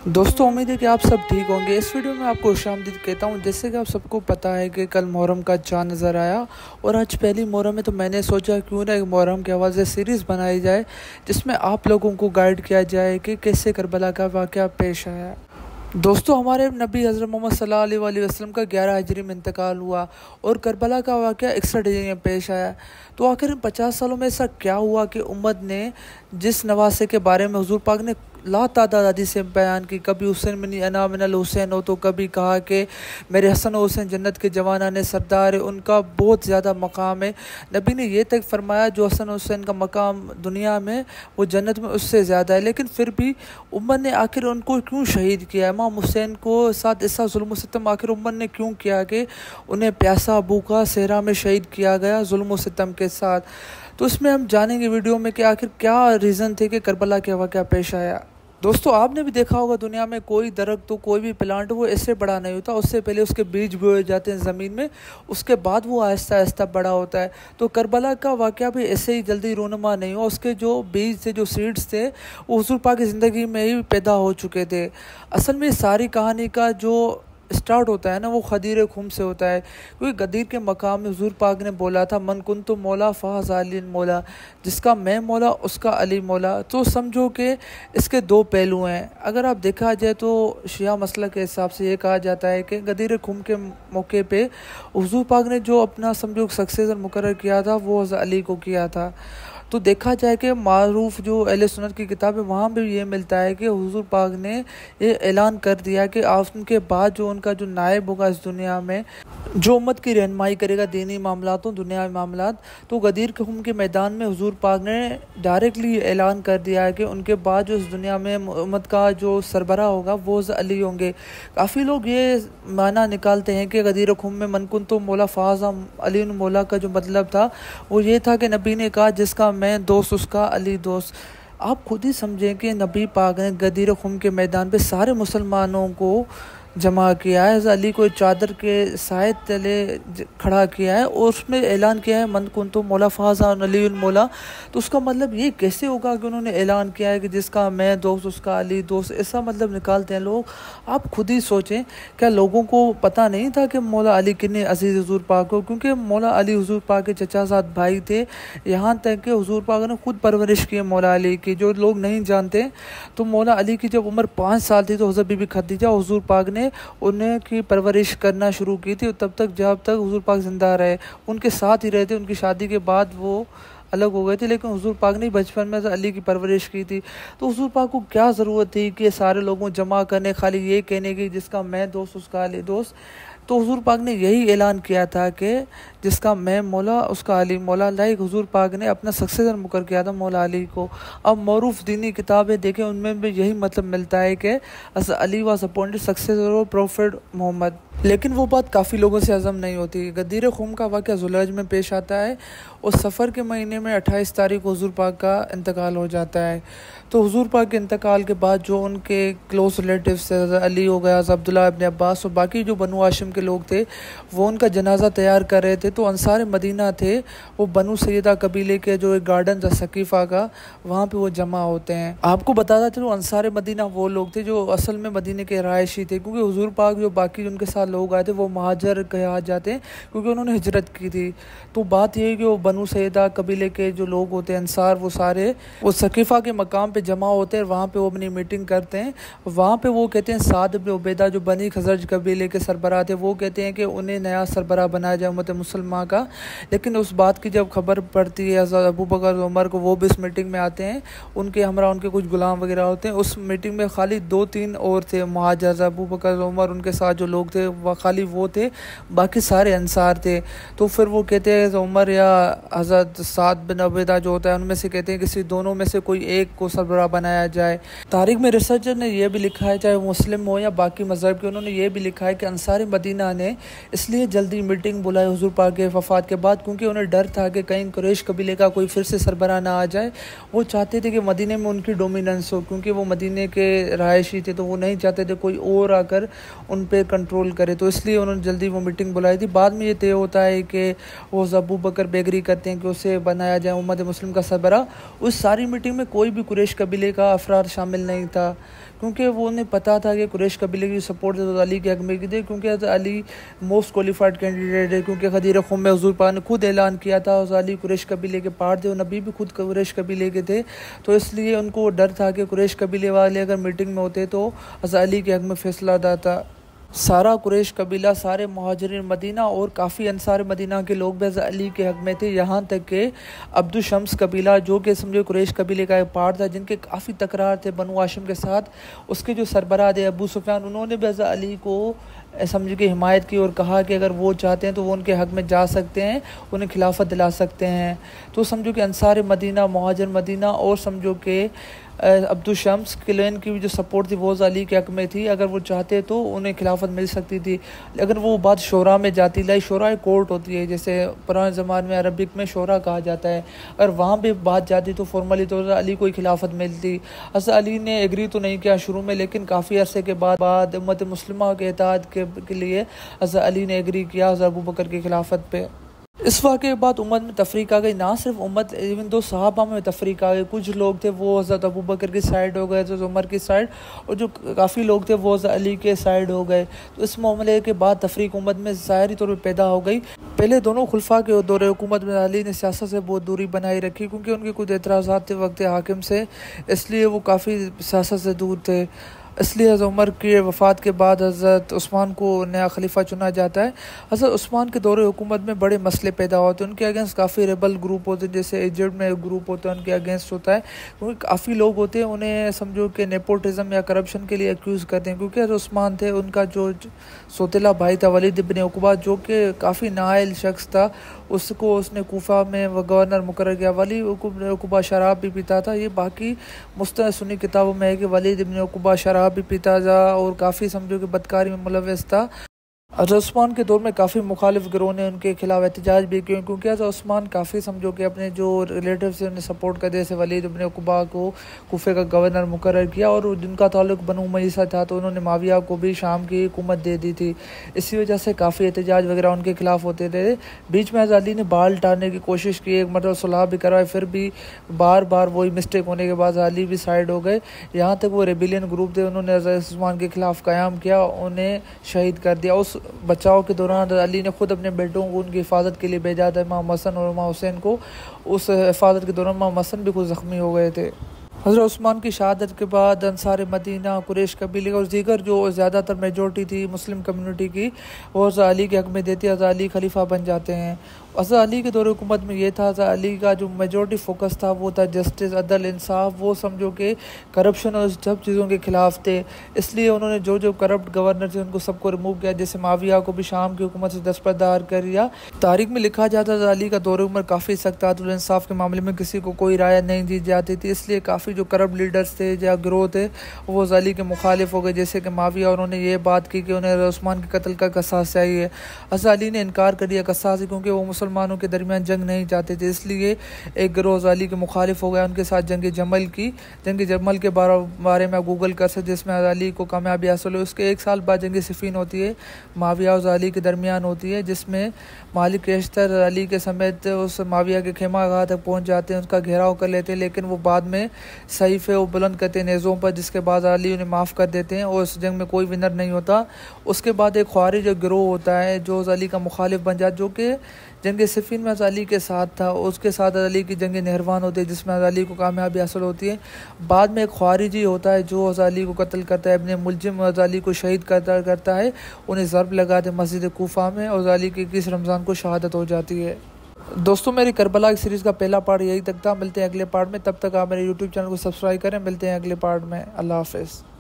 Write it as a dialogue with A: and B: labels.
A: दोस्तों उम्मीद है कि आप सब ठीक होंगे। इस वीडियो में आपको खुशामदीद कहता हूं। जैसे कि आप सबको पता है कि कल मुहर्रम का चाँद नज़र आया और आज पहली मुहर्रम है, तो मैंने सोचा क्यों ना एक मुहर्रम के हवाले से सीरीज़ बनाई जाए जिसमें आप लोगों को गाइड किया जाए कि कैसे करबला का वाक़या पेश आया। दोस्तों हमारे नबी हज़रत मोहम्मद सल्लल्लाहु अलैहि वसल्लम का 11 हिजरी में इंतकाल हुआ और करबला का वाक़या 61 हिजरी में पेश आया। तो आखिर इन 50 सालों में ऐसा क्या हुआ कि उम्मत ने जिस नवासे के बारे में हुजूर पाक ने ला तादाद हदीस से बयान की, कभी हुसैन मिनी अना मिनल हुसैन हो, तो कभी कहा कि मेरे हसन हुसैन जन्नत के जवाना ने सरदार है, उनका बहुत ज़्यादा मकाम है। नबी ने ये तक फरमाया जो हसन हुसैन का मकाम दुनिया में वो जन्नत में उससे ज़्यादा है। लेकिन फिर भी उम्मत ने आखिर उनको क्यों शहीद किया? इमाम हुसैन को साथ ऐसा जुल्म सितम आखिर उम्मत ने क्यों किया कि उन्हें प्यासा भूखा सहरा में शहीद किया गया जुल्म सितम के साथ? तो इसमें हम जानेंगे वीडियो में कि आखिर क्या रीज़न थे कि करबला के वाक़या पेश आया। दोस्तों आपने भी देखा होगा दुनिया में कोई दरख्त तो कोई भी प्लांट वो ऐसे बड़ा नहीं होता, उससे पहले उसके बीज बोए जाते हैं ज़मीन में, उसके बाद वो आहिस्ता आहिस्ता बड़ा होता है। तो करबला का वाक़या भी ऐसे ही जल्दी रोनुमा नहीं हुआ। उसके जो बीज थे, जो सीड्स थे, वो हुजूर पाक की ज़िंदगी में ही पैदा हो चुके थे। असल में सारी कहानी का जो स्टार्ट होता है ना, वो खदीर खुम से होता है, क्योंकि गदीर के मकाम में हुजूर पाक ने बोला था मन कुन्तु मौला फ़ाज़ अली मौला, जिसका मैं मौला उसका अली मौला। तो समझो कि इसके दो पहलू हैं। अगर आप देखा जाए तो शिया मसला के हिसाब से ये कहा जाता है कि गदीर खुम के मौके पे हुजूर पाक ने जो अपना समझो सक्सेसर मुकर्रर किया था वो हज़रत अली को किया था। तो देखा जाए कि मारूफ जो अहले सुन्नत की किताब है वहाँ भी ये मिलता है कि हुजूर पाक ने ये ऐलान कर दिया कि उनके बाद जो उनका जो नायब होगा इस दुनिया में, जो उम्मत की रहनुमाई करेगा दीनी मामलातों दुनियावी मामलात, तो गदीर खुम के मैदान में हुजूर पाक ने डायरेक्टली ऐलान कर दिया है कि उनके बाद जो इस दुनिया में उम्मत का जो सरबरा होगा वो अली होंगे। काफ़ी लोग ये माना निकालते हैं कि गदीर खुम में मन कुन्तु मौला फ़ाज़ अली मौला का जो मतलब था वो ये था कि नबी ने कहा जिसका मैं दोस्त उसका अली दोस्त। आप खुद ही समझें कि नबी पाक ने गदीर खुम के मैदान पे सारे मुसलमानों को जमा किया है, अली को चादर के साए तले खड़ा किया है और उसमें ऐलान किया है मन कुन्तु मौला फ़ाज़ अली मौला। तो उसका मतलब ये कैसे होगा कि उन्होंने ऐलान किया है कि जिसका मैं दोस्त उसका अली दोस्त, ऐसा मतलब निकालते हैं लोग। आप खुद ही सोचें, क्या लोगों को पता नहीं था कि मौला अली कितने अजीज़ हुजूर पाक को? क्योंकि मौला अली हुजूर पाक के चचा साथ भाई थे, यहाँ तक कि हुजूर पाक ने खुद परवरिश की है मौला अली की। जो लोग नहीं जानते, तो मौला अली की जब उम्र 5 साल थी तो हज़रत बीबी खदीजा हुजूर पाक ने उन्हें की परवरिश करना शुरू की थी, तब तक जब तक हुजूर पाक जिंदा रहे उनके साथ ही रहे थे। उनकी शादी के बाद वो अलग हो गए थे, लेकिन हुजूर पाक ने बचपन में अली की परवरिश की थी। तो हुजूर पाक को क्या ज़रूरत थी कि सारे लोगों जमा करने, खाली ये कहने की जिसका मैं दोस्त उसका अली दोस्त? तो हुजूर पाक ने यही ऐलान किया था कि जिसका मैं मौला उसका अली मौला। लाइक हुजूर पाक ने अपना सक्सेसर मुकर किया था मौला अली को। अब मरूफ दीनी किताबें देखें, उनमें भी यही मतलब मिलता है कि Ali was appointed successor of prophet Muhammad. लेकिन वो बात काफ़ी लोगों से हज़म नहीं होती। गदीर खुम का वाक़या ज़ुलहज में पेश आता है और सफ़र के महीने में 28 तारीख हुजूर पाक का इंतकाल हो जाता है। तो हुजूर पाक के इंतकाल के बाद जो उनके क्लोज रिलेटिव्स थे, अली हो गया, अब्दुल्ला इब्न अब्बास और बाकी जो बनु हाशिम के लोग थे, वो उनका जनाजा तैयार कर रहे थे। तो अंसार मदीना थे, वो बनु सैयदा कबीले के जो एक गार्डन था सकीफ़ा का, वहाँ पे वो जमा होते हैं। आपको बताता चलो अंसार मदीना वो लोग थे जो असल में मदीने के रहायशी थे, क्योंकि हुजूर पाक जो बाकी उनके साथ लोग आए थे वो महाजर कहा जाते हैं क्योंकि उन्होंने हिजरत की थी। तो बात यह है कि वो बनु सैयदा कबीले के जो लोग होते हैं अंसार, वो सारे वो सकीफ़ा के मकाम पे जमा होते हैं। वहाँ पे वो अपनी मीटिंग करते हैं। वहाँ पे वो कहते हैं साद इब्न उबैदा जो बनी खज़रज कबीले के सरबराह थे, वो कहते हैं कि उन्हें नया सरबराह बनाया जाए उम्मत मुसलमान का। लेकिन उस बात की जब खबर पड़ती है हज़रत अबू बकर उमर को, वो भी इस मीटिंग में आते हैं। उनके हमरा उनके कुछ गुलाम वगैरह होते हैं। उस मीटिंग में खाली 2-3 और थे महाजर, अबू बकर उमर उनके साथ जो लोग थे वह खाली वो थे, बाकी सारे अंसार थे। तो फिर वो कहते हैं उमर या हज़रत साद बिन उबैदा जो होता है उनमें से कहते हैं किसी दोनों में से कोई एक को सरबराह बनाया जाए। तारीख में रिसर्चर ने यह भी लिखा है, चाहे मुस्लिम हो या बाकी मज़हब के, उन्होंने ये भी लिखा है कि अंसार मदीना ने इसलिए जल्दी मीटिंग बुलाई हुजूर पाक के वफ़ात के बाद क्योंकि उन्हें डर था कि कहीं कुरैश कबीले का कोई फिर से सरबराह ना आ जाए। वो चाहते थे कि मदीने में उनकी डोमिनेंस हो, क्योंकि वो मदीने के रहायशी थे, तो वो नहीं चाहते थे कोई और आकर उन पर कंट्रोल करे। तो इसलिए उन्होंने जल्दी वो मीटिंग बुलाई थी। बाद में ये तय होता है कि वो अबू बकर बेगरी करते हैं कि उसे बनाया जाए उम्मत मुस्लिम का सरबराह। उस सारी मीटिंग में कोई भी कुरैश कबीले का अफराद शामिल नहीं था, क्योंकि वो उन्हें पता था कि कुरैश कबीले की सपोर्ट हज़रत अली के हक़ में की थी, क्योंकि हज़रत अली मोस्ट क्वालिफाइड कैंडिडेट है। क्योंकि गदीर ख़ुम में हुज़ूर पाक ने खुद ऐलान किया था हज़रत अली कुरैश कबीले के पार्ट थे और नबी भी खुद कुरैश कबीले के थे, तो इसलिए उनको डर था कि कुरैश कबीले वाले अगर मीटिंग में होते तो हज़रत अली के हक़ में फ़ैसला आता। सारा कुरैश कबीला, सारे मुहाजिरीन मदीना और काफ़ी अंसार मदीना के लोग भी हज़रत अली के हक़ में थे। यहाँ तक कि अब्दुल शम्स कबीला, जो कि समझो कुरैश कबीले का एक पार्ट था, जिनके काफ़ी तकरार थे बनु हाशिम के साथ, उसके जो सरबराह थे अबू सुफियान, उन्होंने भी हज़रत अली को समझ के हिमायत की और कहा कि अगर वो चाहते हैं तो वो उनके हक़ में जा सकते हैं, उन्हें खिलाफत दिला सकते हैं। तो समझो कि अंसार मदीना, मुहाजिर मदीना और समझो कि अब्दुल शम्स किलेन की भी जो सपोर्ट थी वो अली के हक़ में थी। अगर वो चाहते तो उन्हें खिलाफत मिल सकती थी। अगर वो बात शोरा में जाती, लाइक शोरा एक कोर्ट होती है, जैसे पुराने ज़माने में अरबिक में शोरा कहा जाता है, अगर वहाँ भी बात जाती तो फॉर्मली तो अली को ही खिलाफत मिलती। हज़रत अली ने एग्री तो नहीं किया शुरू में, लेकिन काफ़ी अरसे के बाद उम्मत मुस्लिमा के इत्तेहाद के लिए हज़रत अली ने एग्री किया हज़रत अबू बकर की खिलाफत पे। इस वाक़े के बाद उम्मत में तफरीक आ गई, ना सिर्फ उम्मत, इवन दो सहाबा में तफरीक आ गई। कुछ लोग थे वो हज़रत अबू बकर की साइड हो गए, हज़रत उमर की साइड, और जो काफ़ी लोग थे वो हज़रत अली के साइड हो गए। तो इस मामले के बाद तफरीक उम्मत में ज़ाहिरी तौर पर पैदा हो गई। पहले दोनों खुलफा के दौरे हुकूमत में अली ने सियासत से बहुत दूरी बनाई रखी, क्योंकि उनके कुछ एतराज़ात थे वक्त हाकिम से, इसलिए वो काफ़ी सियासत से दूर थे। इसलिए हज़रत उमर की वफ़ात के बाद हज़रत उस्मान को नया खलीफा चुना जाता है। हज़रत उस्मान के दौरे हुकूमत में बड़े मसले पैदा होते हैं। उनके अगेंस्ट काफ़ी रेबल ग्रुप होते हैं, जैसे इजिप्ट में एक ग्रुप होता है उनके अगेंस्ट होता है, क्योंकि काफ़ी लोग होते हैं उन्हें समझो कि नेपोटिज़म या करप्शन के लिए एक्यूज़ करते हैं। क्योंकि हज़रत उस्मान थे, उनका जो सौतेला भाई था वलीद इब्न उक़बा, जो कि काफ़ी नाअहल शख्स था, उसने कूफा में गवर्नर मुकर्रर किया। वलीद इब्न उक़बा शराब भी पीता था। ये बाकी मुस्तनद सुन्नी किताबों में है कि वलीद इब्न उक़बा शराब भी पीता था और काफ़ी समझो कि बदकारी में मुलव्वस था। हज़रत उस्मान के दौर में काफ़ी मुखालिफ गिरोह ने उनके खिलाफ एहतजाज भी किया, क्योंकि हज़रत उस्मान काफ़ी समझो कि अपने जो रिलेटिव से उन्हें सपोर्ट कर, जैसे वलीद इब्न उक़बा को कूफे का गवर्नर मुकर्रर किया, और जिनका ताल्लुक बनु उमय्या से था, तो उन्होंने माविया को भी शाम की हुकूमत दे दी थी। इसी वजह से काफ़ी एहतजाज वगैरह उनके खिलाफ होते थे। बीच में हज़रत अली ने बाल टालने की कोशिश की, एक मतलब सुलह भी करवाए, फिर भी बार बार वही मिस्टेक होने के बाद अली भी साइड हो गए। यहाँ तक वो रेबिलियन ग्रुप थे, उन्होंने हज़रत उस्मान के खिलाफ क़याम किया, उन्हें शहीद कर दिया। उस बचाव के दौरान अली ने खुद अपने बेटों को उनकी हिफाजत के लिए भेजा था, इमाम हसन और इमाम हुसैन को। उस हिफाजत के दौरान इमाम हसन भी कुछ ज़ख्मी हो गए थे। हज़रत उस्मान की शहादत के बाद अंसार मदीना, कुरैश कबीले और दीगर जो ज़्यादातर मेजॉरिटी थी मुस्लिम कम्युनिटी की, वो हज़रत अली के हक़ में देती, हज़रत अली खलीफा बन जाते हैं। हज़रत अली के दौर हुकूमत में ये था, हज़रत अली का जो मेजॉरिटी फोकस था वो था जस्टिस, अदल, इंसाफ। वो समझो कि करप्शन और सब चीज़ों के ख़िलाफ़ थे, इसलिए उन्होंने जो जो करप्ट गवर्नर थे उनको सबको रिमूव किया। जैसे माविया को भी शाम की हुकूमत से दस्तबरदार कर दिया। तारीख में लिखा जाता था अली का दौर उमर काफ़ी सख्त, अदल इंसाफ के मामले में किसी को कोई राय नहीं दी जाती थी, इसलिए काफ़ी जो करप्ट लीडर्स थे या गिरोह थे वो अली के मुखालिफ हो गए। जैसे कि माविया, उन्होंने ये बात की कि उन्हें उस्मान के कत्ल का कसास चाहिए। हज़रत अली ने इनकार कर दिया कसास, क्योंकि वो मुसलमानों के दरमियान जंग नहीं चाहते थे, इसलिए एक गिरोह अली के मुखालिफ हो गया। उनके साथ जंग जमल के बारे में गूगल कर सकते, जिसमें अली को कामयाबी हासिल हुई। उसके एक साल बाद जंग सिफ़ीन होती है, माविया और अली के दरमियान होती है, जिसमें मालिक केशतर अली के समेत उस माविया के खेमा गाह तक पहुँच जाते हैं, उसका घेराव कर लेते हैं, लेकिन वो बाद में सहीफ़े वो बुलंद करते हैं नेज़ों पर, जिसके बाद अली उन्हें माफ़ कर देते हैं और उस जंग में कोई विनर नहीं होता। उसके बाद एक ख्वारिज गिरोह होता है जो अली का मुखालिफ बन जाता, जो कि जंग सिफ़ीन में अली के साथ था। उसके साथ अली की जंग नहरवान होती है, जिसमें अली को कामयाबी हासिल होती है। बाद में एक ख्वारिजी होता है जो अली को कत्ल करता है, अपने मुलजिम अली को शहीद करता है, उन्हें ज़रब लगाते मस्जिद कूफा में, और अली की 21 रमज़ान को शहादत हो जाती है। दोस्तों, मेरी करबला की सीरीज़ का पहला पार्ट यही तक था। मिलते हैं अगले पार्ट में, तब तक आप मेरे यूट्यूब चैनल को सब्सक्राइब करें। मिलते हैं अगले पार्ट में। अल्लाह हाफ़िज़।